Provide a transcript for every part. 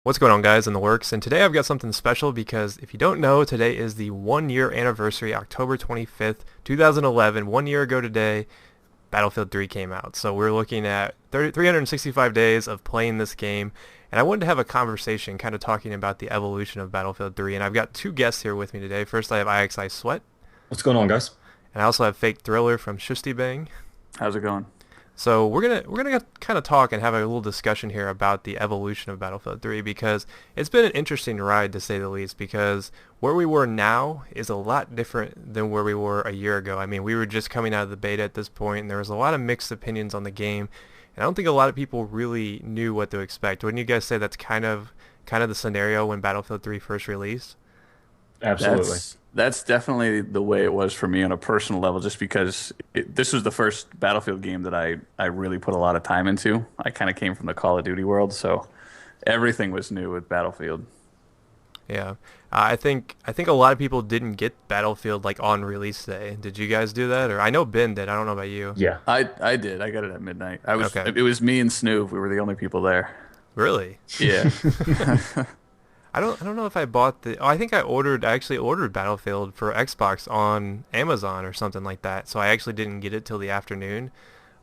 What's going on, guys, in the works? And today I've got something special because if you don't know, today is the 1 year anniversary, October 25th, 2011. 1 year ago today, Battlefield 3 came out. So we're looking at 365 days of playing this game. And I wanted to have a conversation kind of talking about the evolution of Battlefield 3. And I've got two guests here with me today. First, I have IXI Sweat. What's going on, guys? And I also have Fake Thriller from Shusty Bang. How's it going? So we're gonna kind of talk and have a little discussion here about the evolution of Battlefield 3 because it's been an interesting ride to say the least. Because where we were now is a lot different than where we were a year ago. I mean, we were just coming out of the beta at this point, and there was a lot of mixed opinions on the game, and I don't think a lot of people really knew what to expect. Wouldn't you guys say that's kind of the scenario when Battlefield 3 first released? Absolutely. That's definitely the way it was for me on a personal level, just because this was the first Battlefield game that I really put a lot of time into. I kind of came from the Call of Duty world, so everything was new with Battlefield. Yeah, I think a lot of people didn't get Battlefield like on release day. Did you guys do that? Or I know Ben did. I don't know about you. Yeah. I did. I got it at midnight. Okay. It was me and Snoop. We were the only people there. Really? Yeah. I don't know if I bought the. Oh, I think I actually ordered Battlefield for Xbox on Amazon or something like that. So I actually didn't get it till the afternoon.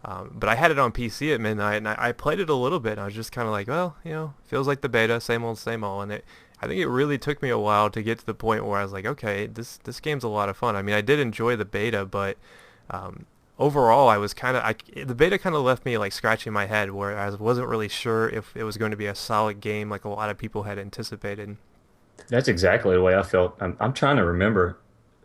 But I had it on PC at midnight, and I played it a little bit. And I was just kind of like, well, feels like the beta, same old, same old. And I think it really took me a while to get to the point where I was like, okay, this game's a lot of fun. I mean, I did enjoy the beta, but overall, I was the beta kind of left me like scratching my head, where I wasn't really sure if it was going to be a solid game like a lot of people had anticipated. That's exactly the way I felt. I'm trying to remember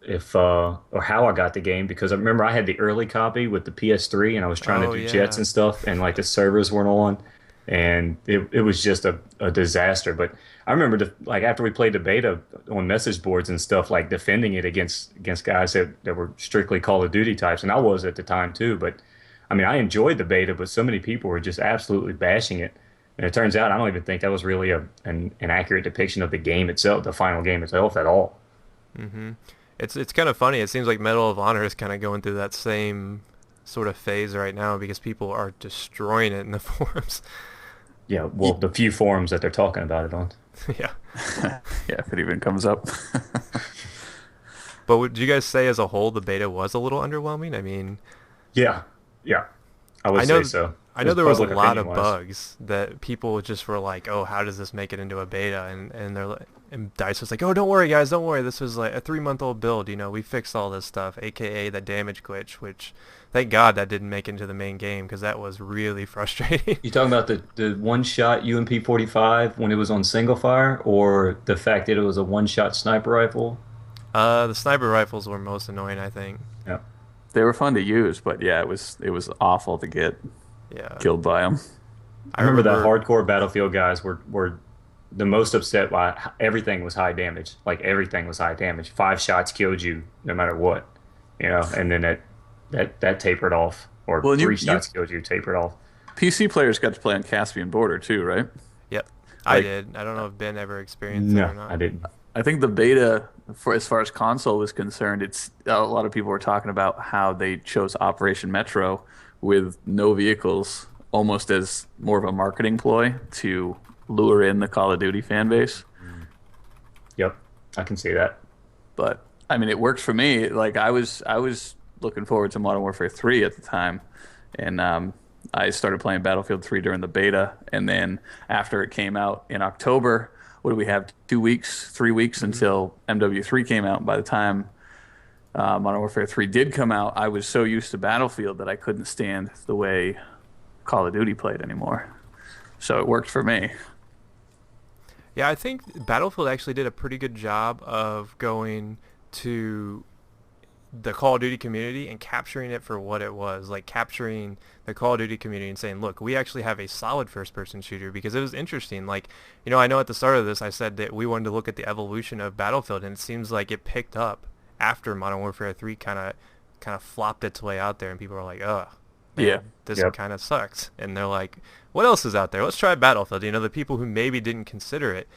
if or how I got the game because I remember I had the early copy with the PS3 and I was trying to Oh do jets yeah. and stuff and like the servers weren't on and it was just a disaster. But I remember like after we played the beta on message boards and stuff like defending it against guys that were strictly Call of Duty types and I was at the time too. But I mean I enjoyed the beta, but so many people were just absolutely bashing it. And it turns out I don't even think that was really an accurate depiction of the game itself, the final game itself at all. hmm It's kind of funny. It seems like Medal of Honor is kind of going through that same sort of phase right now because people are destroying it in the forums. Yeah, well, the few forums that they're talking about it on. Yeah. Yeah, if it even comes up. But would you guys say as a whole the beta was a little underwhelming? I mean, Yeah, yeah, I would I say know so. I know As there was a public lot opinion of wise. bugs that people just were like, "Oh, how does this make it into a beta?" And they're like, and Dice was like, "Oh, don't worry, guys, don't worry. This was like a 3-month-old build. We fixed all this stuff, aka the damage glitch, which thank God that didn't make it into the main game because that was really frustrating." You talking about the one shot UMP 45 when it was on single fire, or the fact that it was a one shot sniper rifle? The sniper rifles were most annoying, I think. Yeah, They were fun to use, but yeah, it was awful to get Yeah, killed by them. I I remember the remember. hardcore Battlefield guys were the most upset by everything was high damage. Like everything was high damage. 5 shots killed you no matter what, and then that tapered off, or Well, and three you shots killed you, tapered off. PC players got to play on Caspian Border too, right? Yep, I Like, did. I don't know if Ben ever experienced it or No, I not. didn't. I think the beta, for as far as console was concerned, it's a lot of people were talking about how they chose Operation Metro with no vehicles, almost as more of a marketing ploy to lure in the Call of Duty fan base. Yep, I can see that. But I mean, it worked for me. Like I was looking forward to Modern Warfare 3 at the time, and I started playing Battlefield 3 during the beta, and then after it came out in October, what do we have? 2 weeks, 3 weeks until MW3 came out. And by the time Modern Warfare 3 did come out, I was so used to Battlefield that I couldn't stand the way Call of Duty played anymore. So it worked for me. Yeah, I think Battlefield actually did a pretty good job of going to the Call of Duty community and capturing it for what it was, like capturing the Call of Duty community and saying, look, we actually have a solid first-person shooter because it was interesting. Like, I know at the start of this I said that we wanted to look at the evolution of Battlefield, and it seems like it picked up after Modern Warfare 3 kind of flopped its way out there, and people are like, oh, Yeah. man, this Yep. kind of sucks. And they're like, what else is out there? Let's try Battlefield. The people who maybe didn't consider it.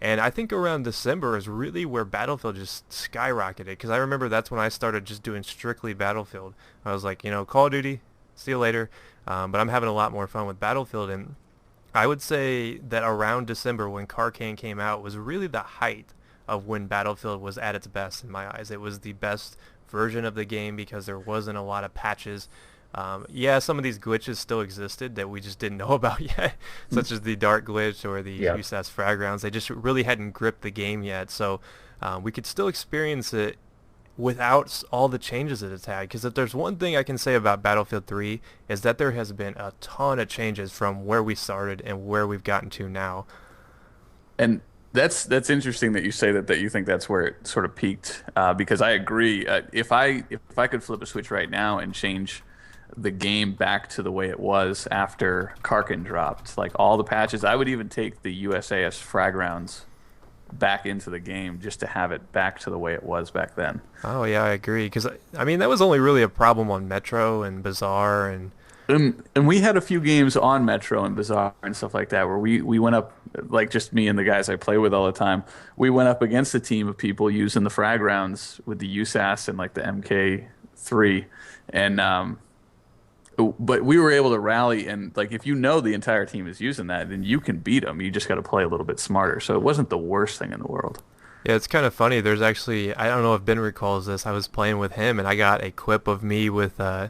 And I think around December is really where Battlefield just skyrocketed because I remember that's when I started just doing strictly Battlefield. I was like, Call of Duty, see you later. But I'm having a lot more fun with Battlefield. And I would say that around December when Carcan came out was really the height of when Battlefield was at its best in my eyes. It was the best version of the game because there wasn't a lot of patches. Yeah, some of these glitches still existed that we just didn't know about yet, such as the Dart glitch or the Yeah. USAS frag rounds. They just really hadn't gripped the game yet, so we could still experience it without all the changes that it's had. Because if there's one thing I can say about Battlefield 3 is that there has been a ton of changes from where we started and where we've gotten to now. And that's interesting that you say that you think that's where it sort of peaked because I agree. If I could flip a switch right now and change the game back to the way it was after Karkin dropped, like all the patches, I would even take the USAS frag rounds back into the game just to have it back to the way it was back then. Oh yeah, I agree. Because I mean that was only really a problem on Metro and Bazaar and And we had a few games on Metro and Bazaar and stuff like that where we went up, like just me and the guys I play with all the time. We went up against a team of people using the frag rounds with the USAS and like the MK3, and but we were able to rally and like if you know the entire team is using that, then you can beat them. You just got to play a little bit smarter. So it wasn't the worst thing in the world. yeah, it's kind of funny. There's actually, I don't know if Ben recalls this. I was playing with him and I got a clip of me with, I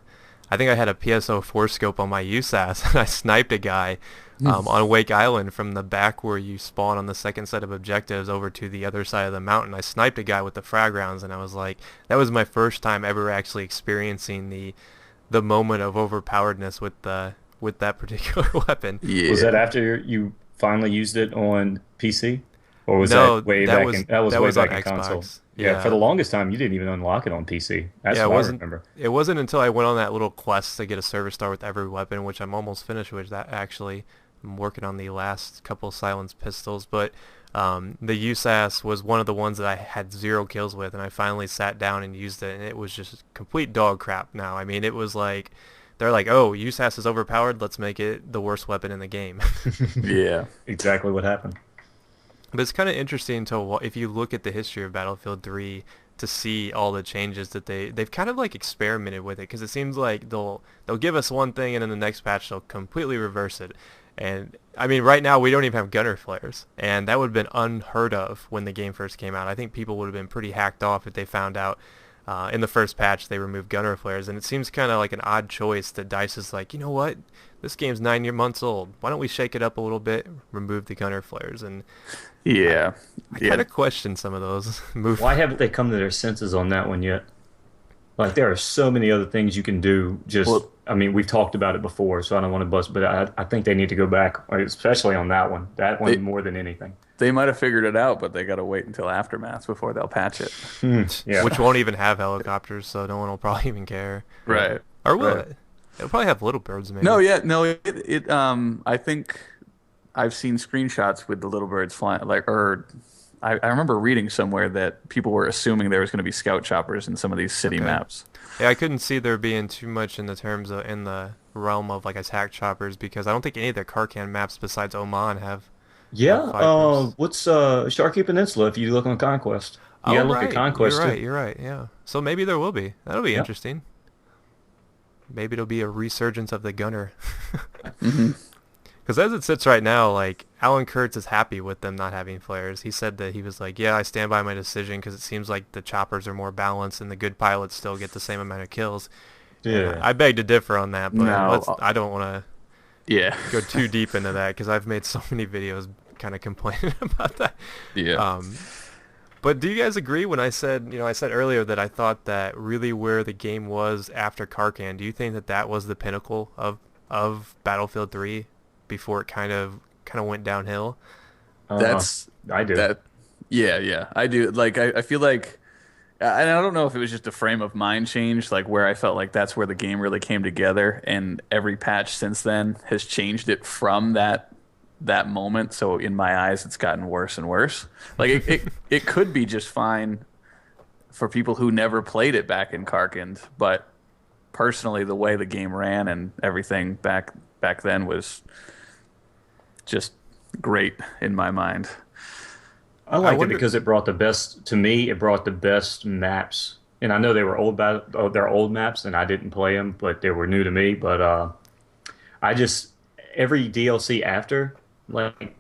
think I had a PSO4 scope on my USAS and I sniped a guy on Wake Island from the back where you spawn on the second set of objectives over to the other side of the mountain. I sniped a guy with the frag rounds and I was like, that was my first time ever actually experiencing the moment of overpoweredness with that particular weapon. Yeah. Was that after you finally used it on PC? Or was No, that way that back was in that was that way was on back in console? Xbox. Yeah, for Yeah. the longest time you didn't even unlock it on PC. That's Yeah, what I remember. it wasn't until I went on that little quest to get a service star with every weapon, which I'm almost finished with that actually. I'm working on the last couple of silenced pistols, but the USAS was one of the ones that I had 0 kills with, and I finally sat down and used it, and it was just complete dog crap now. I mean, it was like, they're like, oh, USAS is overpowered, let's make it the worst weapon in the game. Yeah. Exactly what happened. But it's kind of interesting to if you look at the history of Battlefield 3 to see all the changes that they've kind of like experimented with it because it seems like they'll give us one thing and then the next patch they'll completely reverse it. And I mean right now we don't even have gunner flares and that would have been unheard of when the game first came out. I think people would have been pretty hacked off if they found out in the first patch they removed gunner flares, and it seems kind of like an odd choice that DICE is like, you know what, this game's 9 months old, why don't we shake it up a little bit, remove the gunner flares, and Yeah. I Yeah. kind of question some of those Why haven't they come to their senses on that one yet? Like there are so many other things you can do. Well, I mean, we've talked about it before, so I don't want to bust, but I think they need to go back, especially on that one. That one they more than anything. they might have figured it out, but they got to wait until Aftermath before they'll patch it. Yeah. which won't even have helicopters, so no one will probably even care. Right. Or will Right. it? It'll probably have little birds maybe. No, yeah, no, I think I've seen screenshots with the little birds flying, like, or I remember reading somewhere that people were assuming there was going to be scout choppers in some of these city Okay. maps. Yeah, I couldn't see there being too much in the terms of in the realm of like attack choppers because I don't think any of the Karkan maps besides Oman have Yeah. fighters. What's Sharkey Peninsula? If you look on Conquest, you Oh gotta look at right, Conquest you're right, too. you're right. Yeah, so maybe there will be. That'll be Yeah. interesting. Maybe it'll be a resurgence of the gunner. Hmm. Because as it sits right now, like Alan Kurtz is happy with them not having flares. He said that he was like, "Yeah, I stand by my decision because it seems like the choppers are more balanced and the good pilots still get the same amount of kills." And Yeah. I beg to differ on that, but No, I don't want to Yeah. go too deep into that because I've made so many videos kind of complaining about that. Yeah. But do you guys agree when I said, I said earlier that I thought that really where the game was after Karkan? Do you think that that was the pinnacle of Battlefield 3 before it kind of went downhill? That's I do. that. Yeah, yeah, I do. Like, I feel like, and I don't know if it was just a frame of mind change, like where I felt like that's where the game really came together, and every patch since then has changed it from that moment. So in my eyes, it's gotten worse and worse. Like it could be just fine for people who never played it back in Karkand, but personally, the way the game ran and everything back then was just great in my mind. I liked it wonder- because it brought the best to me. It brought the best maps, and I know they were they're old maps, and I didn't play them, but they were new to me. But I just every DLC after like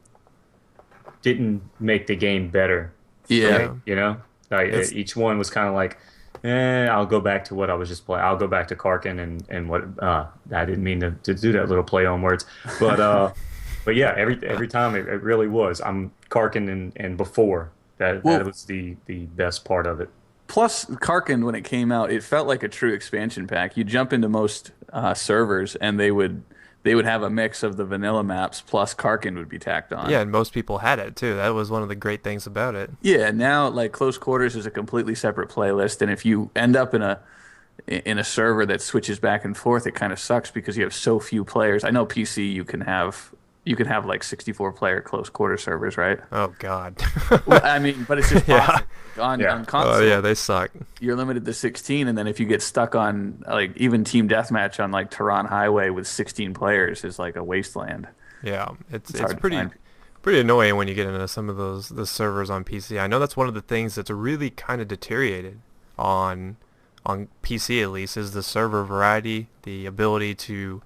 didn't make the game better for Yeah. me, Yeah. you know? Like It's each one was kind of like, I'll go back to what I was just playing. I'll go back to Karkin and what I didn't mean to do that little play on words, but yeah, every time it really was. I'm Karkin and before that Well, was the best part of it. plus Karkin when it came out, it felt like a true expansion pack. You jump into most servers and they would have a mix of the vanilla maps plus Karkin would be tacked on. yeah, and most people had it too. That was one of the great things about it. Yeah, now like close quarters is a completely separate playlist, and if you end up in a server that switches back and forth, it kind of sucks because you have so few players. I know PC you can have like 64 player close quarter servers, right? Oh God. Well, I mean, but it's just Yeah. possible. On Yeah. on Oh yeah, console, they suck. you're limited to 16, and then if you get stuck on like even team deathmatch on like Tehran Highway with 16 players is like a wasteland. Yeah, it's It's it's hard to pretty find. pretty annoying when you get into some of those the servers on PC. I know that's one of the things that's really kind of deteriorated on on PC at least is the server variety, the ability to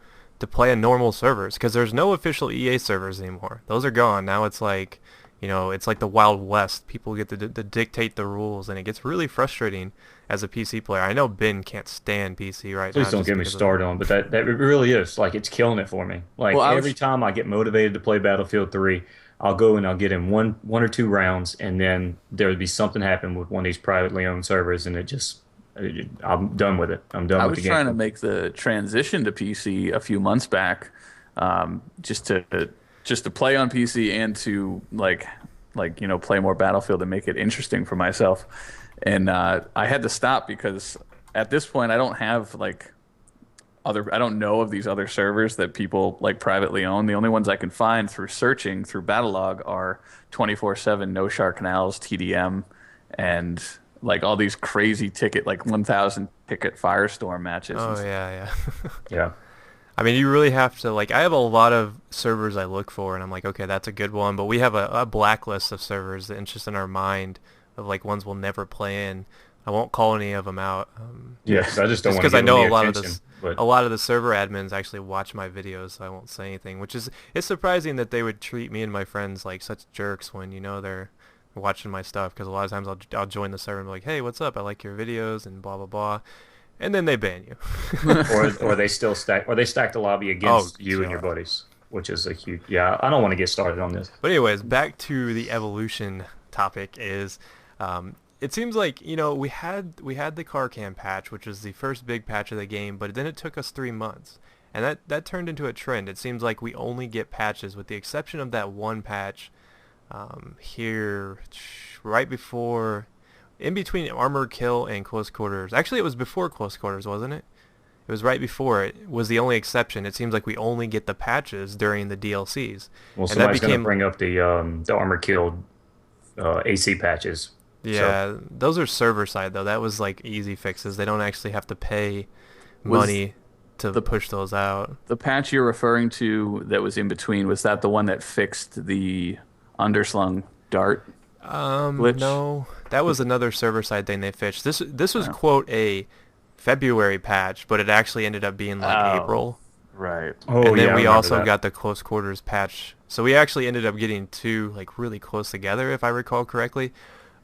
play in normal servers because there's no official EA servers anymore. Those are gone. Now it's like, it's like the Wild West. People get to dictate the rules and it gets really frustrating as a PC player. I know Ben can't stand PC right Please now don't just get me because of that. started on, but that it really is like it's killing it for me. Well, Like I every was time I get motivated to play Battlefield 3, I'll go and I'll get in one or two rounds, and then there would be something happen with one of these privately owned servers, and I'm done with it. I'm done I with the was trying to game. make the transition to PC a few months back, just to play on PC and to play more Battlefield and make it interesting for myself. And I had to stop because at this point I don't have I don't know of these other servers that people like privately own. The only ones I can find through searching through Battlelog are 24/7 No Shark Canals, TDM, and like all these crazy ticket, like 1,000 ticket Firestorm matches and Oh stuff. yeah, yeah. Yeah. I mean, you really have to I have a lot of servers I look for, and I'm like, okay, that's a good one. But we have a blacklist of servers that just in our mind of like ones we'll never play in. I won't call any of them out, Yes, I just don't just want to because I give them know the a lot of attention. this, But a lot of the server admins actually watch my videos, so I won't say anything. Which is it's surprising that they would treat me and my friends like such jerks when they're watching my stuff. Because a lot of times I'll join the server and be like, hey, what's up? I like your videos and blah blah blah, and then they ban you. or they still stack or they stack the lobby Oh against you and your god. buddies, which is a huge. Yeah, I don't want to get started on this. But anyways, back to the evolution topic is, it seems like we had the car cam patch, which was the first big patch of the game, but then it took us 3 months, and that turned into a trend. It seems like we only get patches, with the exception of that one patch here right before, in between Armor Kill and Close Quarters. Actually, it was before Close Quarters, wasn't it? It was right before it was the only exception. It seems like we only get the patches during the DLCs, Well, and that somebody's going to became bring up the armor killed AC patches. So yeah, those are server side though. That was like easy fixes. They don't actually have to pay Was money to the push those out. the patch you're referring to that was in between, was that the one that fixed the underslung dart glitch? No, that was another server side thing they fixed. This was Oh. quote a February patch, but it actually ended up being like Oh, April. right. oh And yeah, then I we remember also that. got the close quarters patch. So we actually ended up getting two like really close together, if I recall correctly.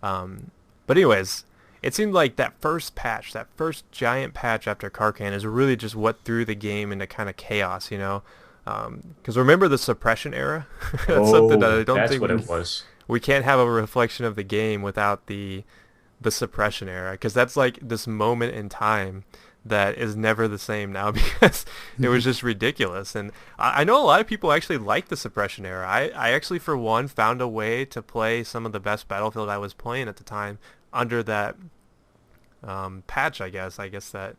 But anyways, it seemed like that first patch, that first giant patch after Karkan, is really just what threw the game into kind of chaos. Because remember the suppression era? That's something that Oh, I don't that's think what it was. we can't have a reflection of the game without the suppression era, because that's like this moment in time that is never the same now because it was just ridiculous. And I know a lot of people actually like the suppression era. I actually, for one, found a way to play some of the best Battlefield I was playing at the time under that patch, I guess that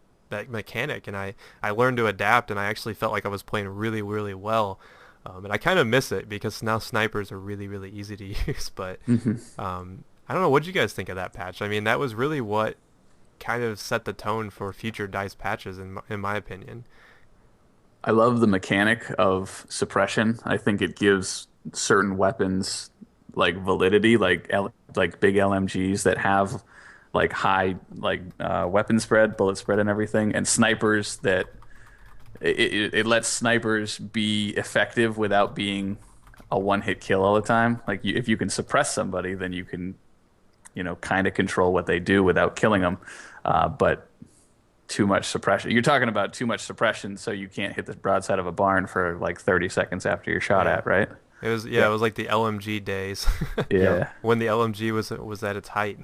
mechanic, and I learned to adapt, and I actually felt like I was playing really, really well. And I kind of miss it because now snipers are really, really easy to use. But I don't know. What did you guys think of that patch? I mean, that was really what kind of set the tone for future DICE patches, in my opinion. I love the mechanic of suppression. I think it gives certain weapons like validity, like big LMGs that have like high weapon spread, bullet spread, and everything, and snipers that it lets snipers be effective without being a one-hit kill all the time. Like if you can suppress somebody, then you can, kind of control what they do without killing them. But too much suppression. You're talking about too much suppression, so you can't hit the broadside of a barn for like 30 seconds after you're shot Yeah. at, right? It was like the LMG days. Yep. Yeah, when the LMG was at its height.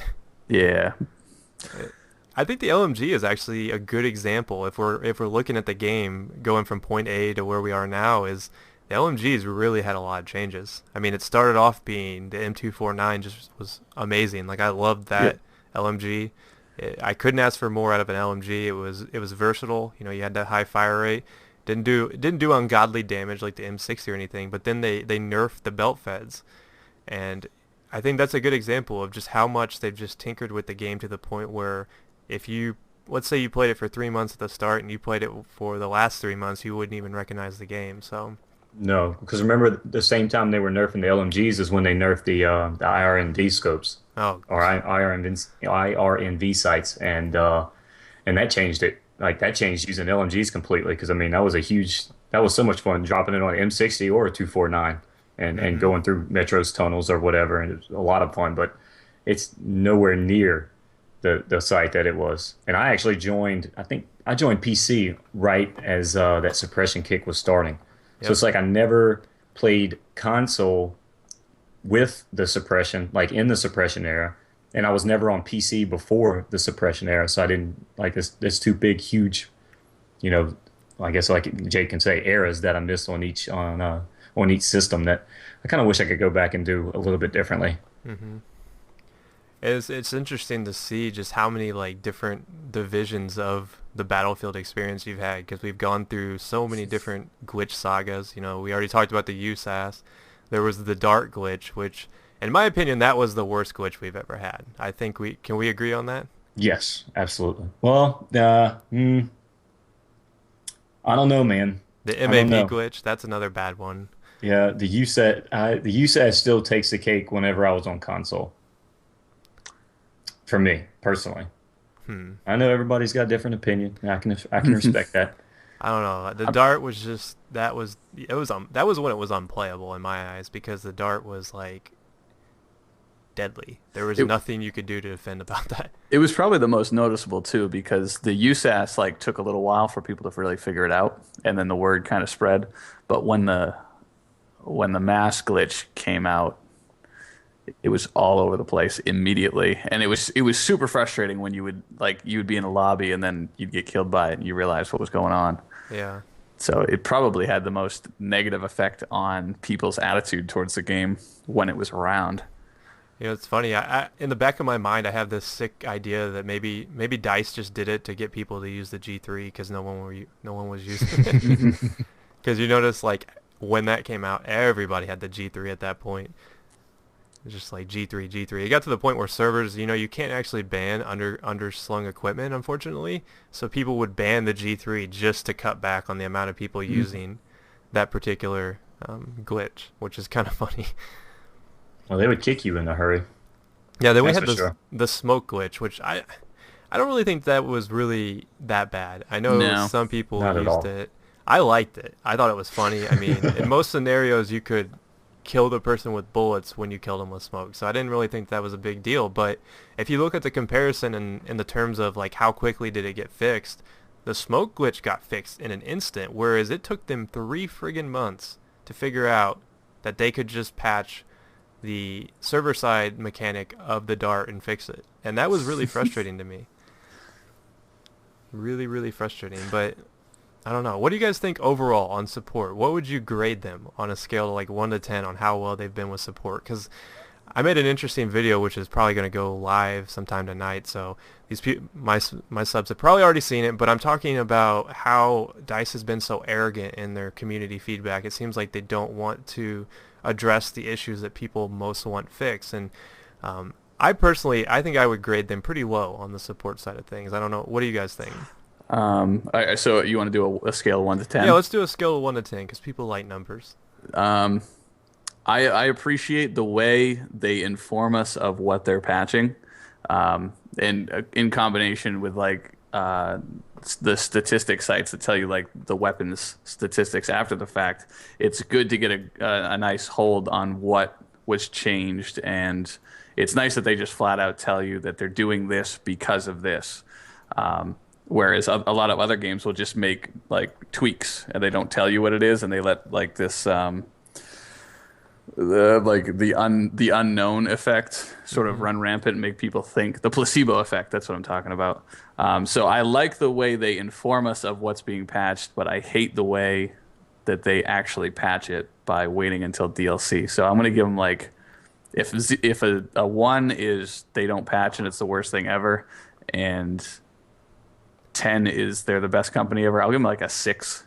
yeah. I think the LMG is actually a good example if we're looking at the game going from point A to where we are now is the LMG's really had a lot of changes. I mean, it started off being the M249 just was amazing. Like I loved Yep. that LMG. I couldn't ask for more out of an LMG. It was versatile. You had that high fire rate. Didn't do ungodly damage like the M60 or anything, but then they nerfed the belt feds. And I think that's a good example of just how much they've just tinkered with the game to the point where if you, let's say you played it for 3 months at the start and you played it for the last 3 months, you wouldn't even recognize the game. So, No, because remember the same time they were nerfing the LMGs is when they nerfed the IRNV scopes oh, or IRNV sights, and that changed it. Like that changed using LMGs completely. Because I mean that was so much fun dropping it on an M60 or a 249 and hmm going through Metro's tunnels or whatever, and it was a lot of fun. But it's nowhere near the site that it was. And I actually joined. I think I joined PC right as that suppression kick was starting. So yep. it's like I never played console with the suppression, like in the suppression era, and I was never on PC before the suppression era. So I didn't like this two big, huge, you know, I guess like Jake can say, eras that I missed on each system. That I kind of wish I could go back and do a little bit differently. hmm it's interesting to see just how many like different divisions of the Battlefield experience you've had because we've gone through so many different glitch sagas. We already talked about the USAS. There was the Dart glitch, which, in my opinion, that was the worst glitch we've ever had. I think we agree on that? Yes, absolutely. Well, I don't know, man. The I don't MAP know. glitch, that's another bad one. Yeah, the USAT still takes the cake whenever I was on console. For me personally, Hmm. I know everybody's got a different opinion. And I can respect that. I don't know. The I, Dart was just that was when it was unplayable in my eyes because the Dart was like deadly. There was It nothing you could do to defend about that. it was probably the most noticeable too because the USAS like took a little while for people to really figure it out, and then the word kind of spread. But when the mass glitch came out, it was all over the place immediately, and it was super frustrating when you would be in a lobby and then you'd get killed by it and you realize what was going on. Yeah. So it probably had the most negative effect on people's attitude towards the game when it was around. It's funny. I in the back of my mind, I have this sick idea that maybe Dice just did it to get people to use the G3 because no one was using it. Because you notice like when that came out, everybody had the G3 at that point. It's just like G3, G3. It got to the point where servers, you can't actually ban underslung equipment, unfortunately. So people would ban the G3 just to cut back on the amount of people using that particular glitch, which is kind of funny. well, they would kick you in a hurry. Yeah, then we That's had for the sure. the smoke glitch, which I don't really think that was really that bad. I know No. some people Not at used all. it. I liked it. I thought it was funny. I mean, in most scenarios, you could kill the person with bullets when you killed them with smoke. So I didn't really think that was a big deal. But if you look at the comparison in the terms of like how quickly did it get fixed, the smoke glitch got fixed in an instant, whereas it took them 3 friggin' months to figure out that they could just patch the server side mechanic of the Dart and fix it. And that was really frustrating to me. Really, really frustrating. But I don't know. What do you guys think overall on support? What would you grade them on a scale of like 1 to 10 on how well they've been with support? Because I made an interesting video which is probably going to go live sometime tonight. So my subs have probably already seen it, but I'm talking about how DICE has been so arrogant in their community feedback. It seems like they don't want to address the issues that people most want fixed. And I think I would grade them pretty low on the support side of things. I don't know. What do you guys think? So you want to do a scale of 1 to Yeah, 10? let's do a scale of 1 to 10 because people like numbers. Um, I appreciate the way they inform us of what they're patching, and in combination with like the statistic sites that tell you like the weapons statistics after the fact. It's good to get a nice hold on what was changed, and it's nice that they just flat out tell you that they're doing this because of this. Whereas a lot of other games will just make like tweaks and they don't tell you what it is, and they let like this the unknown effect sort of run rampant and make people think the placebo effect. That's what I'm talking about. So I like the way they inform us of what's being patched, but I hate the way that they actually patch it by waiting until DLC. So I'm gonna give them like if a one is they don't patch and it's the worst thing ever, and 10 is they're the best company ever, I'll give them like a 6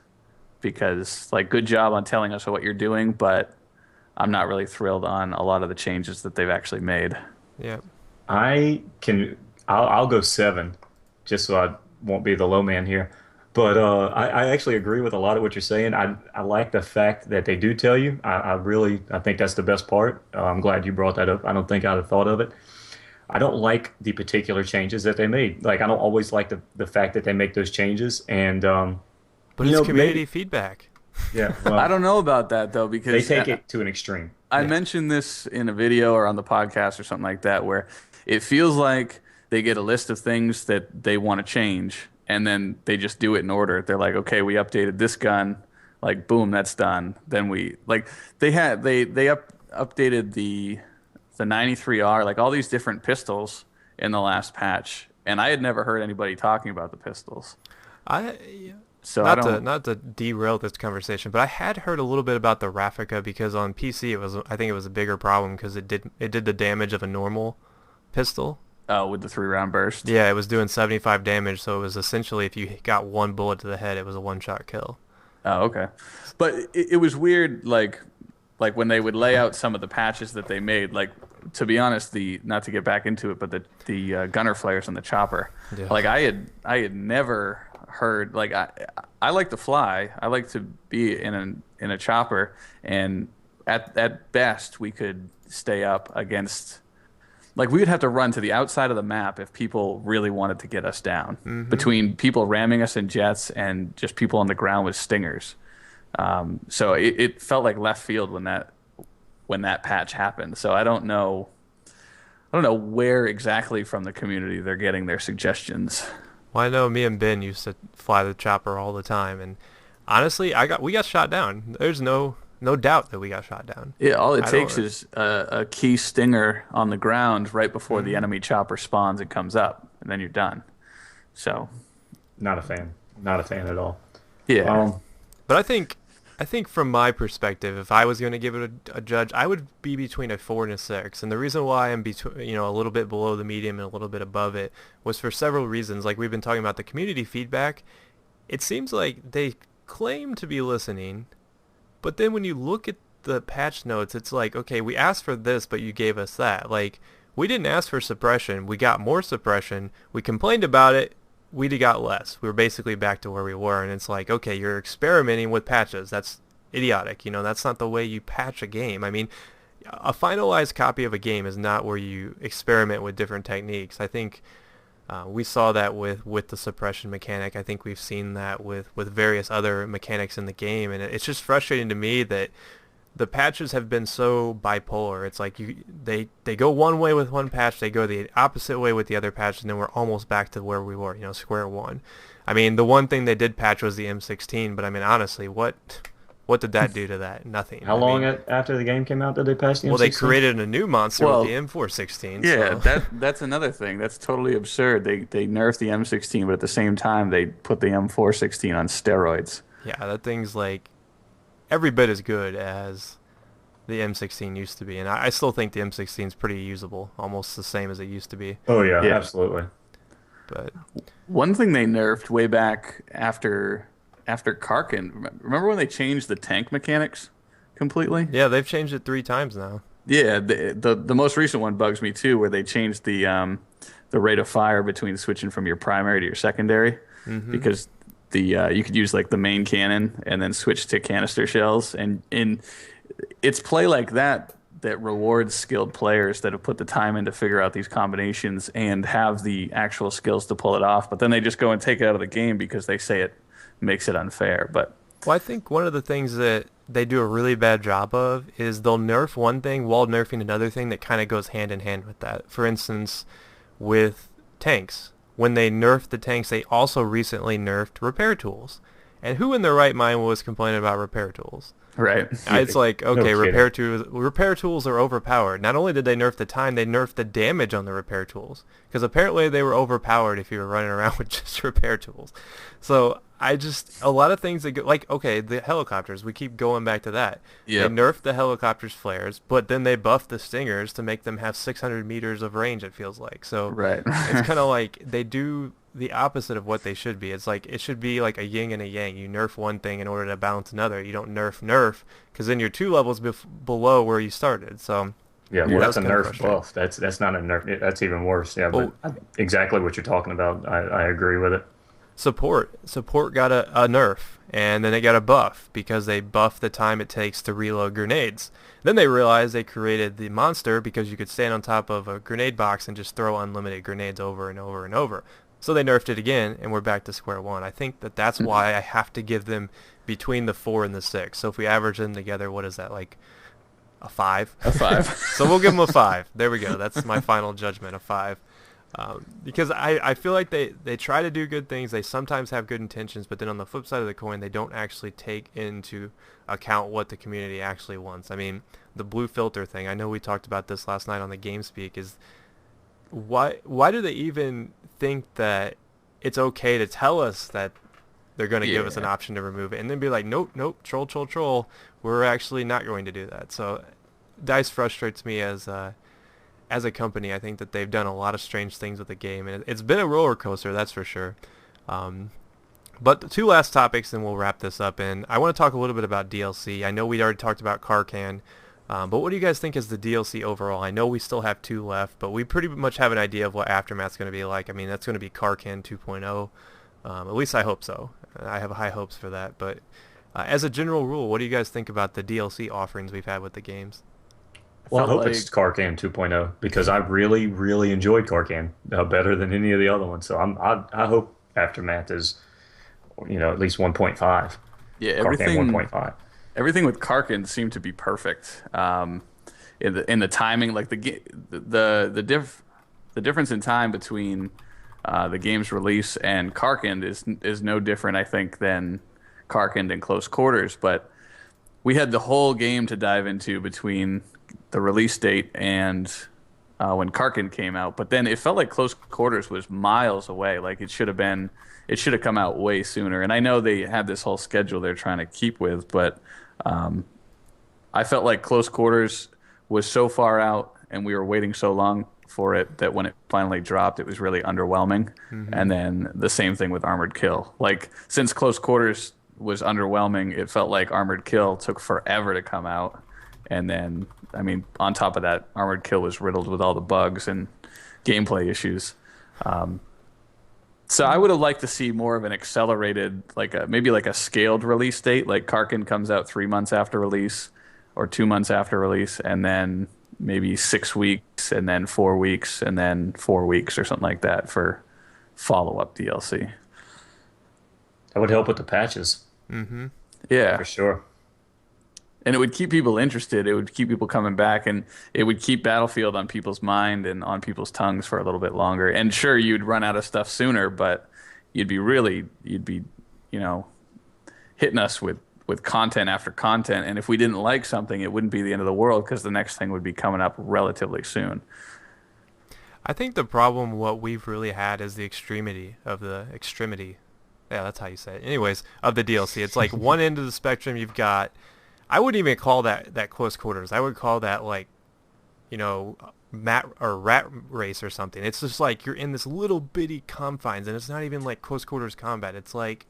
because like good job on telling us what you're doing, but I'm not really thrilled on a lot of the changes that they've actually made. Yeah. I'll go 7, just so I won't be the low man here. But I actually agree with a lot of what you're saying. I like the fact that they do tell you. I think that's the best part. I'm glad you brought that up. I don't think I'd have thought of it. I don't like the particular changes that they made. Like I don't always like the fact that they make those changes. And But it's community feedback. yeah, I well, don't know about that though they because take it to an extreme. I Yeah. mentioned this in a video or on the podcast or something like that, where it feels like they get a list of things that they want to change, and then they just do it in order. They're like, okay, we updated this gun, like boom, that's done. Then we like updated the 93R, like all these different pistols in the last patch, and I had never heard anybody talking about the pistols. I So I not to derail this conversation, but I had heard a little bit about the Raffica because on PC I think it was a bigger problem because it did the damage of a normal pistol. with the 3-round burst. Yeah, it was doing 75 damage, so it was essentially if you got one bullet to the head, it was a one-shot kill. Oh, okay. But it was weird, like when they would lay out some of the patches that they made. Like to be honest, the not to get back into it, but the gunner flares on the chopper. Yeah. Like I had never heard like I like to fly. I like to be in a chopper, and at best we could stay up against. Like we would have to run to the outside of the map if people really wanted to get us down. Mm-hmm. Between people ramming us in jets and just people on the ground with stingers. So it felt like left field when that patch happened. So I don't know where exactly from the community they're getting their suggestions. Well, I know me and Ben used to fly the chopper all the time, and honestly, we got shot down. There's no doubt that we got shot down. Yeah, all it I takes don't- is a key stinger on the ground right before the enemy chopper spawns and comes up, and then you're done. So, Not a fan. Not a fan at all. yeah. But I think from my perspective, if I was going to give it a judge, I would be between a 4 and a 6. And the reason why I'm between, a little bit below the medium and a little bit above it was for several reasons. Like we've been talking about the community feedback, it seems like they claim to be listening, but then when you look at the patch notes, it's like, okay, we asked for this, but you gave us that. Like we didn't ask for suppression, we got more suppression. We complained about it. We got less. We were basically back to where we were, and it's like, okay, you're experimenting with patches. That's idiotic. That's not the way you patch a game. I mean, a finalized copy of a game is not where you experiment with different techniques. I think we saw that with the suppression mechanic. I think we've seen that with various other mechanics in the game, and it's just frustrating to me that the patches have been so bipolar. It's like they go one way with one patch, they go the opposite way with the other patch, and then we're almost back to where we were, square one. I mean, the one thing they did patch was the M16, but I mean, honestly, what did that do to that? Nothing. How long after the game came out did they patch the Well, they M16? created a new monster Well, with the M416. Yeah, So. that's another thing. That's totally absurd. They nerfed the M16, but at the same time they put the M416 on steroids. Yeah, that thing's like every bit as good as the M16 used to be, and I still think the M16 is pretty usable, almost the same as it used to be. Oh yeah, Yeah. absolutely. But One thing they nerfed way back after Karkin. Remember when they changed the tank mechanics completely? yeah, they've changed it 3 times now. Yeah, the most recent one bugs me too, where they changed the rate of fire between switching from your primary to your secondary, because you could use like the main cannon and then switch to canister shells, and it's play like that that rewards skilled players that have put the time in to figure out these combinations and have the actual skills to pull it off. But then they just go and take it out of the game because they say it makes it unfair. But Well, I think one of the things that they do a really bad job of is they'll nerf one thing while nerfing another thing that kind of goes hand in hand with that. For instance, with tanks, when they nerfed the tanks, they also recently nerfed repair tools. And who in their right mind was complaining about repair tools? right. It's like, No okay, kidding. repair tools are overpowered. Not only did they nerf the time, they nerfed the damage on the repair tools. Because apparently they were overpowered if you were running around with just repair tools. So a lot of things that go, like, okay, the helicopters, we keep going back to that. Yep. They nerfed the helicopters' flares, but then they buffed the stingers to make them have 600 meters of range, it feels like. So Right. it's kind of like they do the opposite of what they should be. It's like it should be like a yin and a yang. You nerf one thing in order to balance another. You don't nerf because then you're 2 levels below where you started. So Yeah, well, that's a kind of nerf frustrating. buff. That's not a nerf. That's even worse. Yeah, but Well, exactly what you're talking about. I agree with it. support got a nerf, and then they got a buff because they buffed the time it takes to reload grenades. Then they realized they created the monster because you could stand on top of a grenade box and just throw unlimited grenades over and over and over. So they nerfed it again, and we're back to square one. I think that's why I have to give them between the 4 and the 6. So if we average them together, what is that, like a 5? A 5. So we'll give them a 5. There we go. That's my final judgment, a 5. Because I feel like they try to do good things. They sometimes have good intentions, but then on the flip side of the coin, they don't actually take into account what the community actually wants. I mean, the blue filter thing, I know we talked about this last night on the GameSpeak, is why do they even think that it's okay to tell us that they're going to give us an Yeah. option to remove it and then be like, nope, troll, we're actually not going to do that. So DICE frustrates me as a company. I think that they've done a lot of strange things with the game, and it's been a roller coaster, that's for sure. But the 2 last topics, and we'll wrap this up. And I want to talk a little bit about DLC. I know we already talked about Karkan, but what do you guys think is the DLC overall? I know we still have 2 left, but we pretty much have an idea of what Aftermath's going to be like. I mean, that's going to be Karkan 2.0. At least I hope so. I have high hopes for that. But as a general rule, what do you guys think about the DLC offerings we've had with the games? Well, I felt hope like it's Karkan 2.0 because I really, really enjoyed Karkan better than any of the other ones. So I hope Aftermath is, at least 1.5. yeah, Karkan 1.5. everything with Karkin seemed to be perfect. In the timing, like the difference in time between the game's release and Karkin is no different, I think, than Karkin and Close Quarters. But we had the whole game to dive into between the release date and when Karkin came out. But then it felt like Close Quarters was miles away. Like it should have come out way sooner. And I know they have this whole schedule they're trying to keep with, but I felt like Close Quarters was so far out and we were waiting so long for it that when it finally dropped, it was really underwhelming. And then the same thing with Armored Kill. Like since Close Quarters was underwhelming, it felt like Armored Kill took forever to come out. And then, I mean, on top of that, Armored Kill was riddled with all the bugs and gameplay issues. So I would have liked to see more of an accelerated, maybe like a scaled release date. Like Karkin comes out 3 months after release or 2 months after release, and then maybe 6 weeks, and then 4 weeks, and then 4 weeks or something like that for follow-up DLC. That would help with the patches Yeah. for sure. And it would keep people interested. It would keep people coming back, and it would keep Battlefield on people's mind and on people's tongues for a little bit longer. And sure, you'd run out of stuff sooner, but you'd be, hitting us with content after content. And if we didn't like something, it wouldn't be the end of the world because the next thing would be coming up relatively soon. I think the problem, what we've really had, is the extremity. Yeah, that's how you say it. Anyways, of the DLC. It's like one end of the spectrum you've got, I wouldn't even call that Close Quarters. I would call that like, rat race or something. It's just like you're in this little bitty confines, and it's not even like close quarters combat. It's like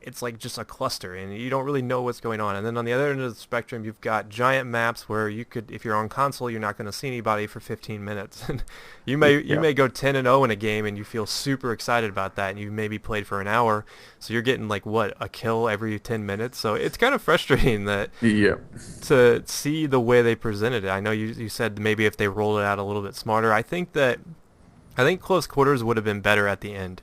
it's like just a cluster and you don't really know what's going on. And then on the other end of the spectrum, you've got giant maps where you could, if you're on console, you're not going to see anybody for 15 minutes. And you Yeah. may go 10-0 in a game and you feel super excited about that and you maybe played for an hour. So you're getting like what, a kill every 10 minutes. So it's kind of frustrating that Yeah. to see the way they presented it. I know you said maybe if they rolled it out a little bit smarter. I think close quarters would have been better at the end.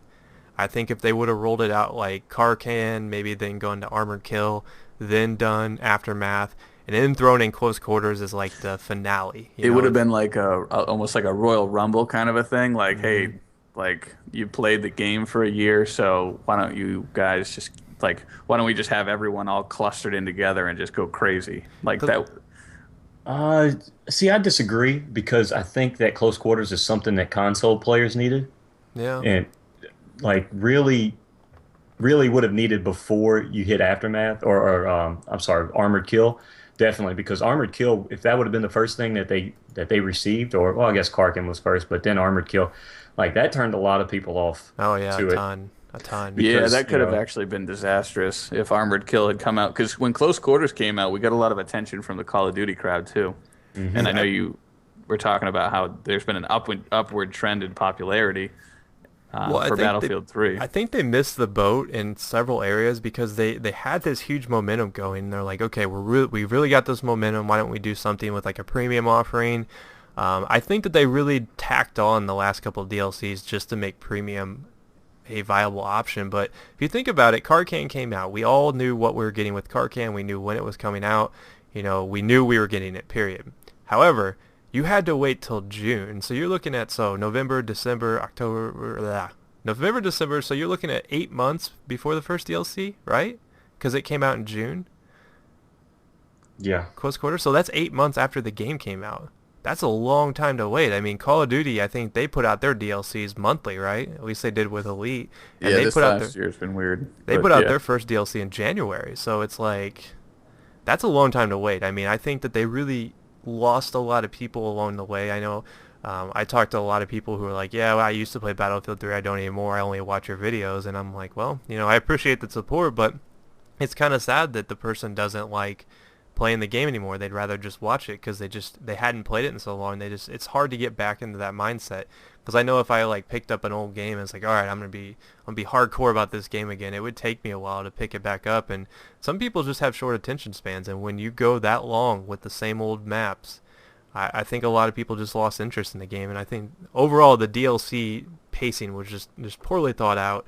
I think if they would have rolled it out like car can, maybe then gone to armored kill, then done aftermath, and then thrown in close quarters as like the finale. You It would know, have been like almost like a Royal Rumble kind of a thing. Like, hmm hey, like you played the game for a year, so why don't you guys just like why don't we just have everyone all clustered in together and just go crazy like Cause that? Uh, See, I disagree because I think that close quarters is something that console players needed, yeah, and like really would have needed before you hit aftermath or I'm sorry, armored kill. Definitely, because armored kill, if that would have been the first thing that they received, or well, I guess Karkin was first, but then armored kill, like that turned a lot of people off oh yeah, to it a ton. Yeah, because that could have actually been disastrous if Armored Kill had come out. Because when Close Quarters came out, we got a lot of attention from the Call of Duty crowd too. And mhm. I know you were talking about how there's been an upward trend in popularity Well, for Battlefield 3. I think they missed the boat in several areas because they had this huge momentum going. And they're like, okay, we really got this momentum. Why don't we do something with like a premium offering? I think that they really tacked on the last couple of DLCs just to make premium a viable option. But if you think about it, Karkan came out. We all knew what we were getting with Karkan. We knew when it was coming out. You know, we knew we were getting it, period. However, you had to wait till June. So you're looking at, November, December, October, November, December. So you're looking at 8 months before the first DLC, right? Because it came out in June, Yeah. close quarter. So that's 8 months after the game came out. That's a long time to wait. I mean, Call of Duty, I think they put out their DLCs monthly, right? At least they did with Elite. And Yeah, this last year's been weird. they But put out yeah. their first DLC in January. So it's like that's a long time to wait. I mean, I think that they really lost a lot of people along the way. I know I talked to a lot of people who are like, yeah, well, I used to play Battlefield 3. I don't anymore. I only watch your videos. And I'm like, well, I appreciate the support, but it's kind of sad that the person doesn't like playing the game anymore. They'd rather just watch it because they hadn't played it in so long. It's hard to get back into that mindset because I know if I like picked up an old game and it's like, all right, I'm gonna be hardcore about this game again. It would take me a while to pick it back up, and some people just have short attention spans. And when you go that long with the same old maps, I think a lot of people just lost interest in the game. And I think overall the DLC pacing was just poorly thought out.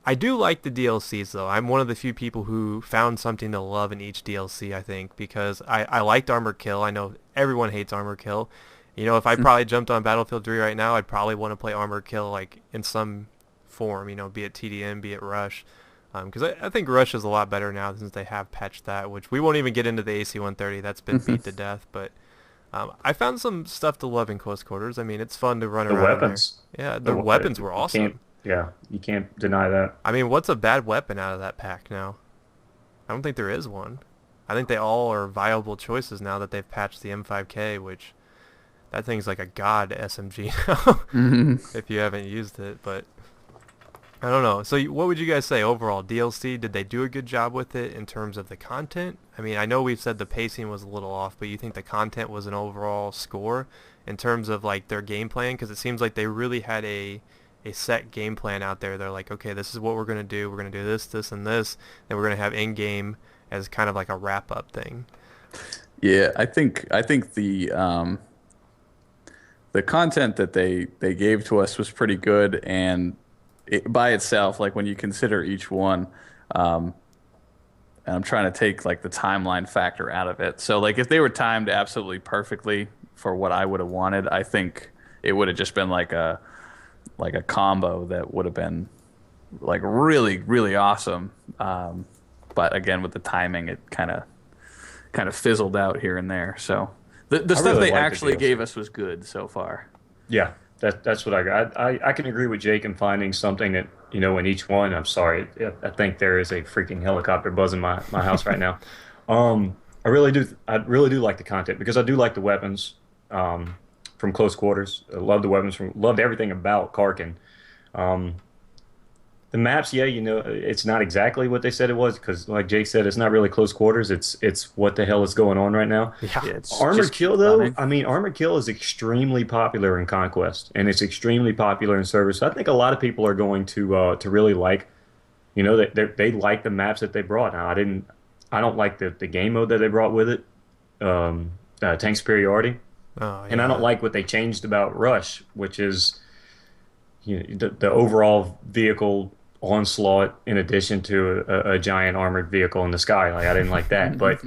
I do like the DLCs though. I'm one of the few people who found something to love in each DLC, I think, because I liked Armored Kill. I know everyone hates Armored Kill. If I probably jumped on Battlefield 3 right now, I'd probably want to play Armored Kill like in some form, be it TDM, be it Rush. Because I think Rush is a lot better now since they have patched that, which we won't even get into the AC-130. That's been beat to death. But I found some stuff to love in close quarters. I mean, it's fun to run The around in there. weapons. Yeah, the weapons were You can't, awesome. yeah, you can't deny that. I mean, what's a bad weapon out of that pack now? I don't think there is one. I think they all are viable choices now that they've patched the M5K, which that thing's like a god SMG now if you haven't used it. But I don't know. So what would you guys say overall? DLC, did they do a good job with it in terms of the content? I mean, I know we've said the pacing was a little off, but you think the content was an overall score in terms of like their game plan? Because it seems like they really had a set game plan out there. They're like, okay, this is what we're going to do. We're going to do this, this, and this. And we're going to have in-game as kind of like a wrap-up thing. Yeah, I think the content that they gave to us was pretty good, and by itself, like when you consider each one, um, and I'm trying to take like the timeline factor out of it. So like if they were timed absolutely perfectly for what I would have wanted, I think it would have just been like a combo that would have been like really really awesome. But again, with the timing, it kind of fizzled out here and there. So the I stuff really they like the actually DLC. gave us was good so far. Yeah, that's what I got. I can agree with Jake in finding something that in each one. I'm sorry, I think there is a freaking helicopter buzzing my house right now. I really do. I really do like the content because I do like the weapons from close quarters. I love the weapons from loved everything about Karkin. the maps, yeah, it's not exactly what they said it was because, like Jake said, it's not really close quarters. It's what the hell is going on right now. Yeah. Yeah, it's Armored just Kill, keep though, running. I mean, Armored Kill is extremely popular in Conquest, and it's extremely popular in servers. So I think a lot of people are going to really like, they like the maps that they brought. Now, I don't like the game mode that they brought with it, tank superiority, Oh and I don't yeah. like what they changed about Rush, which is the overall vehicle onslaught in addition to a giant armored vehicle in the sky. Like I didn't like that, but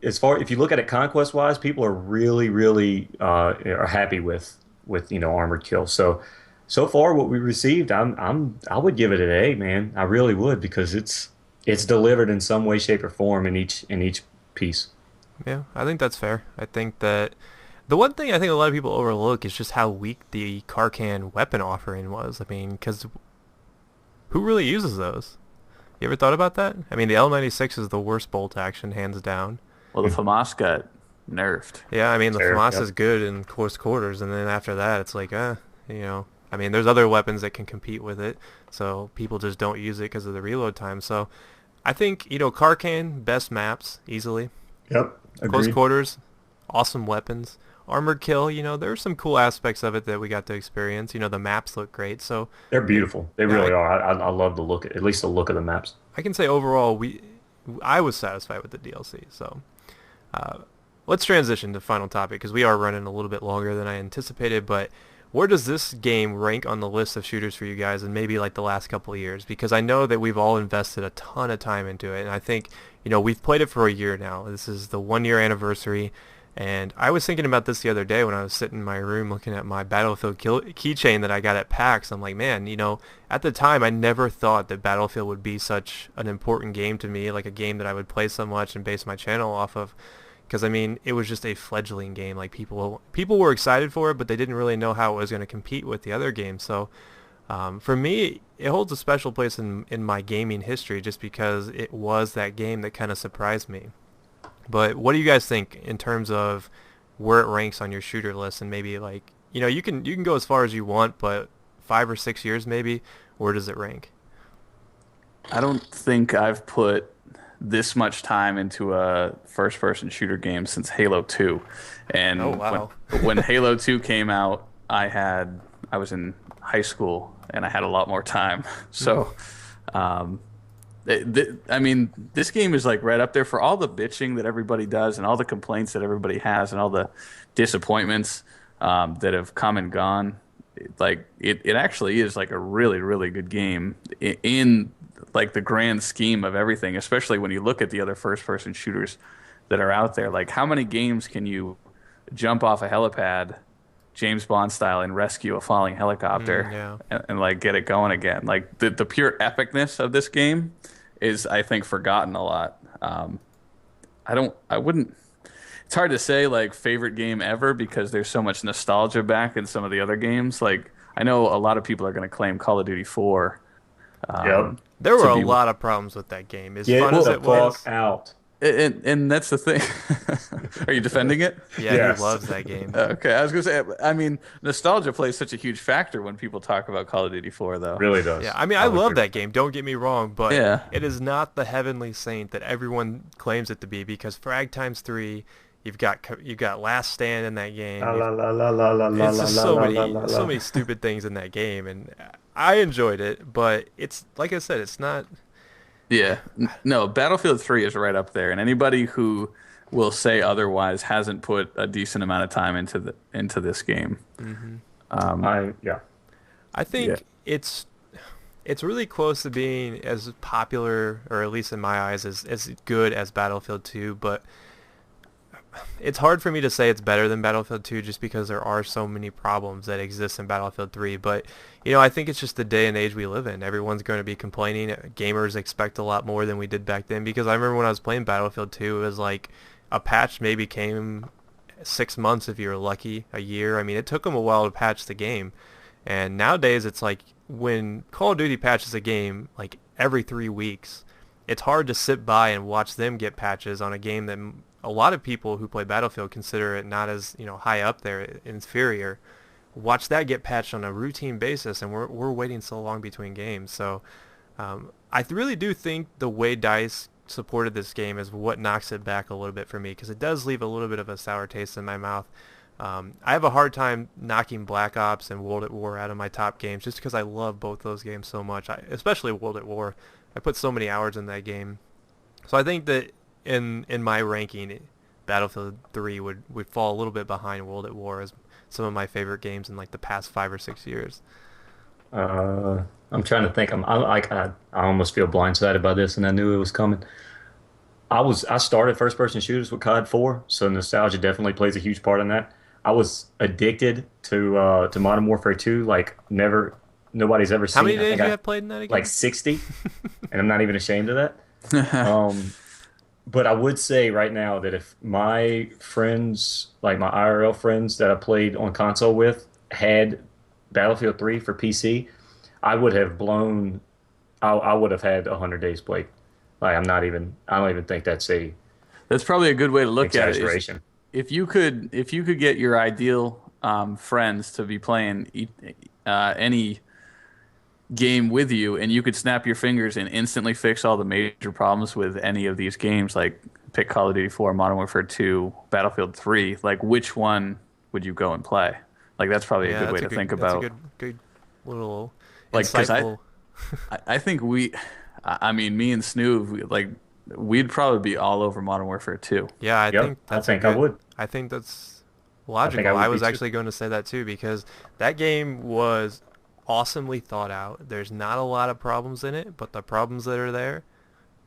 as far if you look at it conquest wise, people are really are happy with armored kill. So far what we received, I would give it an A, man. I really would because it's delivered in some way, shape, or form in each piece. Yeah, I think that's fair. I think that the one thing I think a lot of people overlook is just how weak the Karkan weapon offering was. I mean, because who really uses those? You ever thought about that? I mean, the L96 is the worst bolt action, hands down. Well, the FAMAS got nerfed. Yeah, I mean, the Fair. FAMAS Yep. is good in close quarters, and then after that, it's like, you know. I mean, there's other weapons that can compete with it, so people just don't use it because of the reload time. So I think, Karkan, best maps, easily. Yep. Close Agreed. quarters, awesome weapons. Armored kill, there's some cool aspects of it that we got to experience. The maps look great. So, They're yeah, beautiful. They yeah, really are. I love the look, at least the look of the maps. I can say overall, I was satisfied with the DLC. So, uh, let's transition to final topic because we are running a little bit longer than I anticipated. But where does this game rank on the list of shooters for you guys in maybe like the last couple of years? Because I know that we've all invested a ton of time into it, and I think we've played it for a year now. This is the 1 year anniversary. And I was thinking about this the other day when I was sitting in my room looking at my Battlefield keychain that I got at PAX. I'm like, man, at the time I never thought that Battlefield would be such an important game to me, like a game that I would play so much and base my channel off of. Because I mean, it was just a fledgling game. Like people were excited for it, but they didn't really know how it was going to compete with the other games. So for me, it holds a special place in my gaming history just because it was that game that kind of surprised me. But what do you guys think in terms of where it ranks on your shooter list and maybe like you can go as far as you want, but 5 or 6 years maybe, where does it rank? I don't think I've put this much time into a first-person shooter game since Halo 2. Oh And when wow. when Halo 2 came out, I was in high school and I had a lot more time. So, um, I mean, this game is like right up there for all the bitching that everybody does and all the complaints that everybody has and all the disappointments that have come and gone. It actually is like a really good game in like the grand scheme of everything, especially when you look at the other first person shooters that are out there. Like how many games can you jump off a helipad James Bond style and rescue a falling helicopter Yeah. and like get it going again? Like the pure epicness of this game is I think forgotten a lot. I wouldn't it's hard to say like favorite game ever because there's so much nostalgia back in some of the other games. Like I know a lot of people are going to claim Call of Duty 4 Yep. um, There to were a be, lot of problems with that game. As Get fun as well, the it fuck was, out. and that's the thing. Are you defending it? yeah, he Yes. loves that game. Okay, I was gonna say. I mean, nostalgia plays such a huge factor when people talk about Call of Duty 4, though. Really Yeah, does. I mean, I I would love agree that with that. game. Don't get me wrong, but Yeah, it is not the heavenly saint that everyone claims it to be. Because Frag Times 3, you've got Last Stand in that La game. la la la la la la It's la just la so la la many la so la. many stupid things in that game, and I enjoyed it. But it's like I said, it's not. yeah. No, Battlefield 3 is right up there, and anybody who will say otherwise hasn't put a decent amount of time into this game. Hmm. Yeah. I Yeah, think it's really close to being as popular, or at least in my eyes, as good as Battlefield 2, but it's hard for me to say it's better than Battlefield 2 just because there are so many problems that exist in Battlefield 3. But, I think it's just the day and age we live in. Everyone's going to be complaining. Gamers expect a lot more than we did back then because I remember when I was playing Battlefield 2, it was like a patch maybe came 6 months if you were lucky, a year. I mean, it took them a while to patch the game. And nowadays it's like when Call of Duty patches a game like every 3 weeks, it's hard to sit by and watch them get patches on a game that a lot of people who play Battlefield consider it not as high up there, inferior. watch that get patched on a routine basis, and we're waiting so long between games. So I really do think the way DICE supported this game is what knocks it back a little bit for me, because it does leave a little bit of a sour taste in my mouth. I have a hard time knocking Black Ops and World at War out of my top games just because I love both those games so much, especially World at War. I put so many hours in that game. So I think that in my ranking, Battlefield 3 would fall a little bit behind World at War as some of my favorite games in like the past 5 or 6 years. I'm trying to think. I almost feel blindsided by this, and I knew it was coming. I started first person shooters with COD 4, so nostalgia definitely plays a huge part in that. I was addicted to Modern Warfare 2, like never nobody's ever How seen. many I days think you I have played in that like again? 60, and I'm not even ashamed of that. Um, but I would say right now that if my friends, like my IRL friends that I played on console with, had Battlefield 3 for PC, I would have blown. I would have had 100 days played. Like I don't even think that's a That's probably a good way to look at it. Is exaggeration. if you could get your ideal friends to be playing any game with you, and you could snap your fingers and instantly fix all the major problems with any of these games, like pick Call of Duty 4, Modern Warfare 2, Battlefield 3, like which one would you go and play? Like that's probably a Yeah, good way to think that's a about. good little Like because insightful. I think I mean me and Snoop, we'd probably be all over Modern Warfare 2. Yeah, I Yep, think I that's a think I good. would. I think that's I think I logical. I would be was too. actually going to say that too, because that game was awesomely thought out. There's not a lot of problems in it, but the problems that are there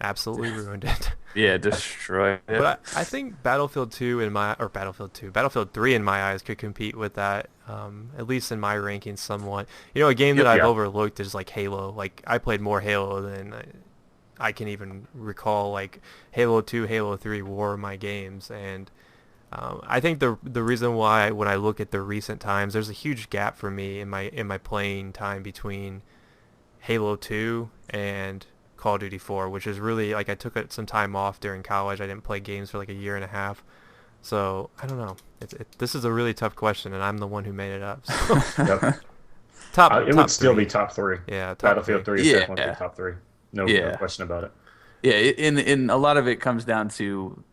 absolutely ruined it. Yeah, destroy it. But I think Battlefield 2 or Battlefield 2, Battlefield 3 in my eyes could compete with that, at least in my rankings somewhat. A game that Yep, I've yeah. overlooked is like Halo. Like I played more Halo than I can even recall. Like Halo 2, Halo 3 were my games, and I think the reason why when I look at the recent times, there's a huge gap for me in my playing time between Halo 2 and Call of Duty 4, which is really like I took some time off during college. I didn't play games for like a year and a half. So I don't know. This is a really tough question, and I'm the one who made it up. So Yep. It would top still be three. top three. Yeah, top Battlefield three. 3 is definitely Yeah, be top three. No yeah, question about it. yeah. In a lot of it comes down to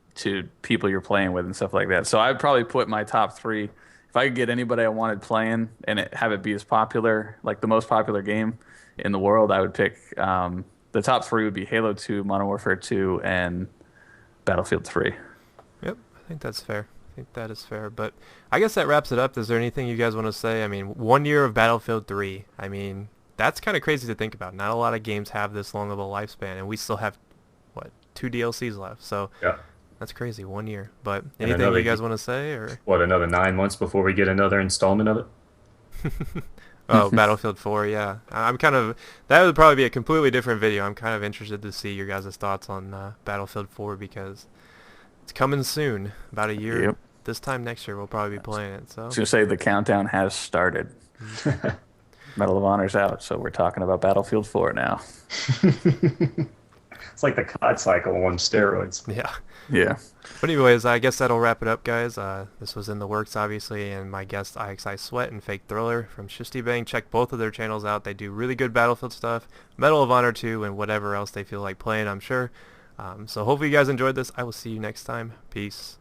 people you're playing with and stuff like that. So I'd probably put my top three. If I could get anybody I wanted playing and have it be as popular, like the most popular game in the world, I would pick the top three would be Halo 2, Modern Warfare 2, and Battlefield 3. Yep, I think that's fair. I think that is fair. But I guess that wraps it up. Is there anything you guys want to say? I mean, 1 year of Battlefield 3. I mean, that's kind of crazy to think about. Not a lot of games have this long of a lifespan, and we still have, what, 2 DLCs left. So Yeah. that's crazy, 1 year. But And anything you guys want to say? Or another 9 months before we get another installment of it? Oh, Battlefield 4, yeah. I'm kind of, that would probably be a completely different video. I'm kind of interested to see your guys' thoughts on Battlefield 4, because it's coming soon. About a year. Yep. This time next year we'll probably be playing it. I So was gonna say the countdown has started. Medal of Honor's out, so we're talking about Battlefield 4 now. It's like the COD cycle on steroids. yeah. Yeah. But anyways, I guess that'll wrap it up, guys. This was in the works, obviously, and my guest IXI Sweat and Fake Thriller from Shisty Bang. Check both of their channels out. They do really good Battlefield stuff, Medal of Honor 2, and whatever else they feel like playing, I'm sure. So hopefully you guys enjoyed this. I will see you next time. Peace.